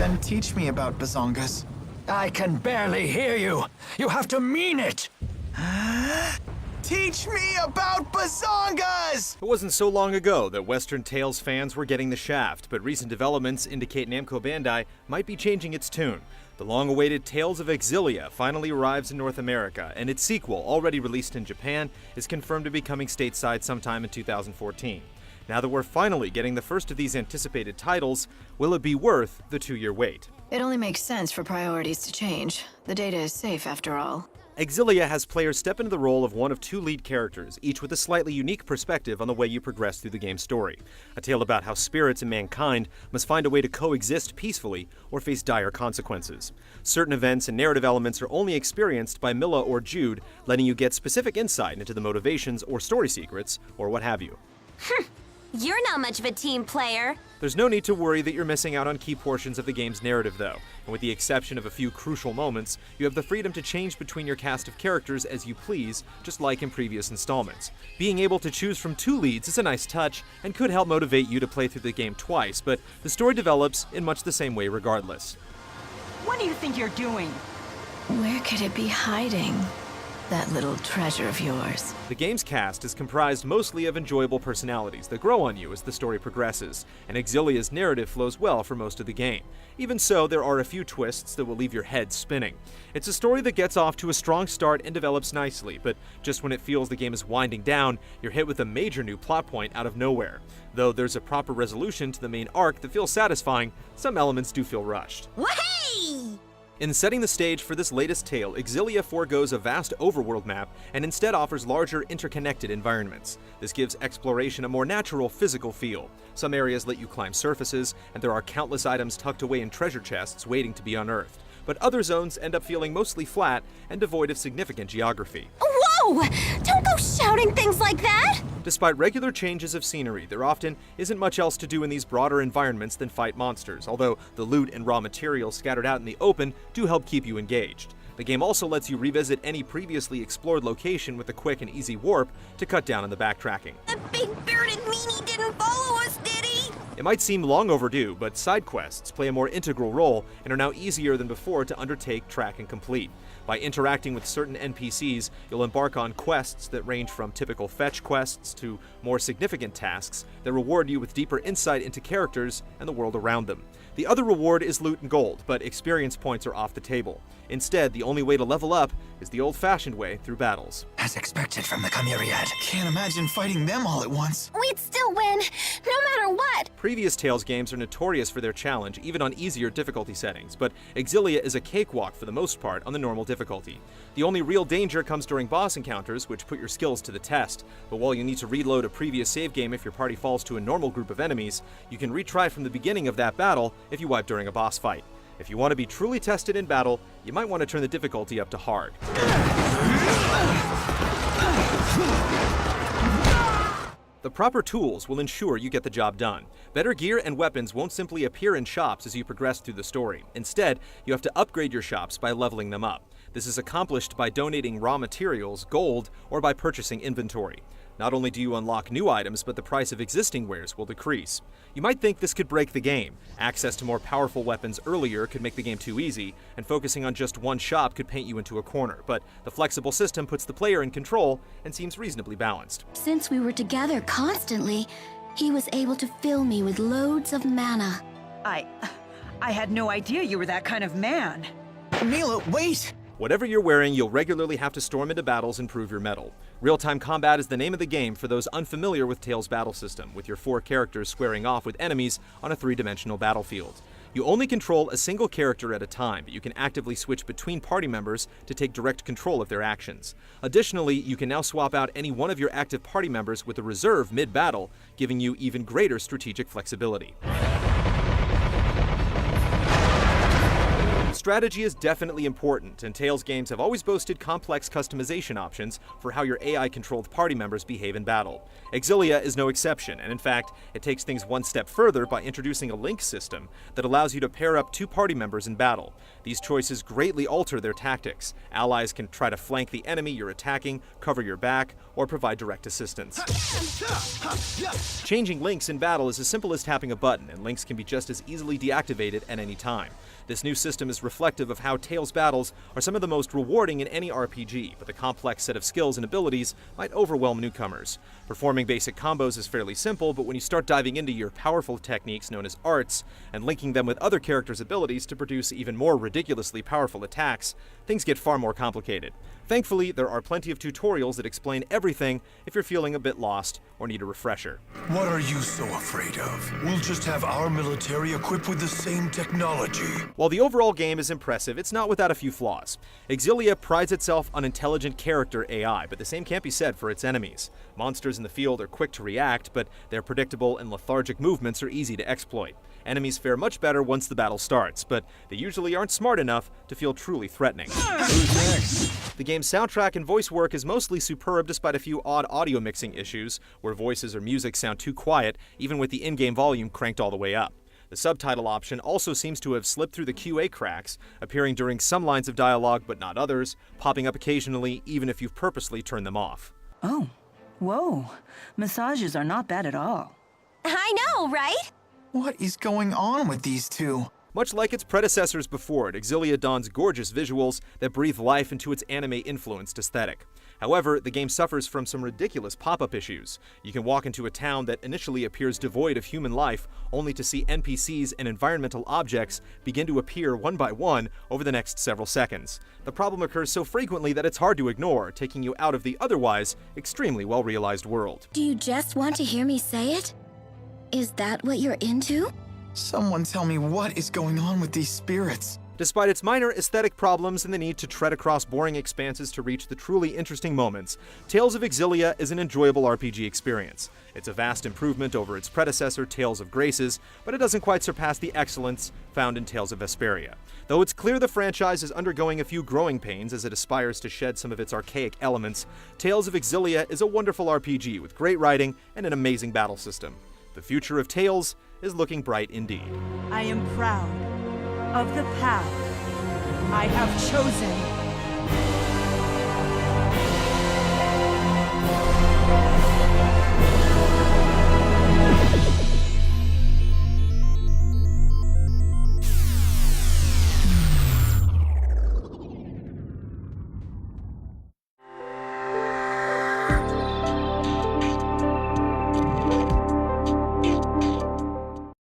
Then teach me about bazongas. I can barely hear you. You have to mean it. Teach me about bazongas! It wasn't so long ago that Western Tales fans were getting the shaft, but recent developments indicate Namco Bandai might be changing its tune. The long-awaited Tales of Xillia finally arrives in North America, and its sequel, already released in Japan, is confirmed to be coming stateside sometime in 2014. Now that we're finally getting the first of these anticipated titles, will it be worth the 2-year wait? It only makes sense for priorities to change. The data is safe after all. Xillia has players step into the role of one of 2 lead characters, each with a slightly unique perspective on the way you progress through the game's story. A tale about how spirits and mankind must find a way to coexist peacefully or face dire consequences. Certain events and narrative elements are only experienced by Milla or Jude, letting you get specific insight into the motivations or story secrets, or what have you. You're not much of a team player. There's no need to worry that you're missing out on key portions of the game's narrative, though, and with the exception of a few crucial moments, you have the freedom to change between your cast of characters as you please, just like in previous installments. Being able to choose from 2 leads is a nice touch, and could help motivate you to play through the game twice, but the story develops in much the same way regardless. What do you think you're doing? Where could it be hiding? That little treasure of yours. The game's cast is comprised mostly of enjoyable personalities that grow on you as the story progresses, and Xillia's narrative flows well for most of the game. Even so, there are a few twists that will leave your head spinning. It's a story that gets off to a strong start and develops nicely, but just when it feels the game is winding down, you're hit with a major new plot point out of nowhere. Though there's a proper resolution to the main arc that feels satisfying, some elements do feel rushed. Wahey! In setting the stage for this latest tale, Xillia forgoes a vast overworld map and instead offers larger, interconnected environments. This gives exploration a more natural, physical feel. Some areas let you climb surfaces, and there are countless items tucked away in treasure chests waiting to be unearthed. But other zones end up feeling mostly flat and devoid of significant geography. Whoa! Don't go shouting things like that! Despite regular changes of scenery, there often isn't much else to do in these broader environments than fight monsters, although the loot and raw materials scattered out in the open do help keep you engaged. The game also lets you revisit any previously explored location with a quick and easy warp to cut down on the backtracking. That big bearded meanie didn't follow us, did he? It might seem long overdue, but side quests play a more integral role and are now easier than before to undertake, track, and complete. By interacting with certain NPCs, you'll embark on quests that range from typical fetch quests to more significant tasks that reward you with deeper insight into characters and the world around them. The other reward is loot and gold, but experience points are off the table. Instead, the only way to level up is the old-fashioned way through battles. As expected from the Chimeriad. Can't imagine fighting them all at once. We'd still win, no matter what. Previous Tales games are notorious for their challenge, even on easier difficulty settings, but Xillia is a cakewalk for the most part on the normal difficulty. The only real danger comes during boss encounters, which put your skills to the test. But while you need to reload a previous save game if your party falls to a normal group of enemies, you can retry from the beginning of that battle if you wipe during a boss fight. If you want to be truly tested in battle, you might want to turn the difficulty up to hard. The proper tools will ensure you get the job done. Better gear and weapons won't simply appear in shops as you progress through the story. Instead, you have to upgrade your shops by leveling them up. This is accomplished by donating raw materials, gold, or by purchasing inventory. Not only do you unlock new items, but the price of existing wares will decrease. You might think this could break the game. Access to more powerful weapons earlier could make the game too easy, and focusing on just one shop could paint you into a corner. But the flexible system puts the player in control and seems reasonably balanced. Since we were together constantly, he was able to fill me with loads of mana. I had no idea you were that kind of man. Milla, wait! Whatever you're wearing, you'll regularly have to storm into battles and prove your mettle. Real-time combat is the name of the game for those unfamiliar with Tales' battle system, with your 4 characters squaring off with enemies on a 3-dimensional battlefield. You only control a single character at a time, but you can actively switch between party members to take direct control of their actions. Additionally, you can now swap out any one of your active party members with a reserve mid-battle, giving you even greater strategic flexibility. Strategy is definitely important, and Tales games have always boasted complex customization options for how your AI-controlled party members behave in battle. Xillia is no exception, and in fact, it takes things one step further by introducing a link system that allows you to pair up two party members in battle. These choices greatly alter their tactics. Allies can try to flank the enemy you're attacking, cover your back, or provide direct assistance. Changing links in battle is as simple as tapping a button, and links can be just as easily deactivated at any time. This new system is reflective of how Tales battles are some of the most rewarding in any RPG, but the complex set of skills and abilities might overwhelm newcomers. Performing basic combos is fairly simple, but when you start diving into your powerful techniques known as arts, and linking them with other characters' abilities to produce even more ridiculously powerful attacks, things get far more complicated. Thankfully, there are plenty of tutorials that explain everything if you're feeling a bit lost or need a refresher. What are you so afraid of? We'll just have our military equipped with the same technology. While the overall game is impressive, it's not without a few flaws. Xillia prides itself on intelligent character AI, but the same can't be said for its enemies. Monsters in the field are quick to react, but their predictable and lethargic movements are easy to exploit. Enemies fare much better once the battle starts, but they usually aren't smart enough to feel truly threatening. The game's soundtrack and voice work is mostly superb despite a few odd audio mixing issues, where voices or music sound too quiet, even with the in-game volume cranked all the way up. The subtitle option also seems to have slipped through the QA cracks, appearing during some lines of dialogue but not others, popping up occasionally even if you've purposely turned them off. Oh, whoa. Massages are not bad at all. I know, right? What is going on with these two? Much like its predecessors before it, Xillia dons gorgeous visuals that breathe life into its anime-influenced aesthetic. However, the game suffers from some ridiculous pop-up issues. You can walk into a town that initially appears devoid of human life, only to see NPCs and environmental objects begin to appear one by one over the next several seconds. The problem occurs so frequently that it's hard to ignore, taking you out of the otherwise extremely well-realized world. Do you just want to hear me say it? Is that what you're into? Someone tell me what is going on with these spirits. Despite its minor aesthetic problems and the need to tread across boring expanses to reach the truly interesting moments, Tales of Xillia is an enjoyable RPG experience. It's a vast improvement over its predecessor, Tales of Graces, but it doesn't quite surpass the excellence found in Tales of Vesperia. Though it's clear the franchise is undergoing a few growing pains as it aspires to shed some of its archaic elements, Tales of Xillia is a wonderful RPG with great writing and an amazing battle system. The future of Tales is looking bright indeed. I am proud of the path I have chosen.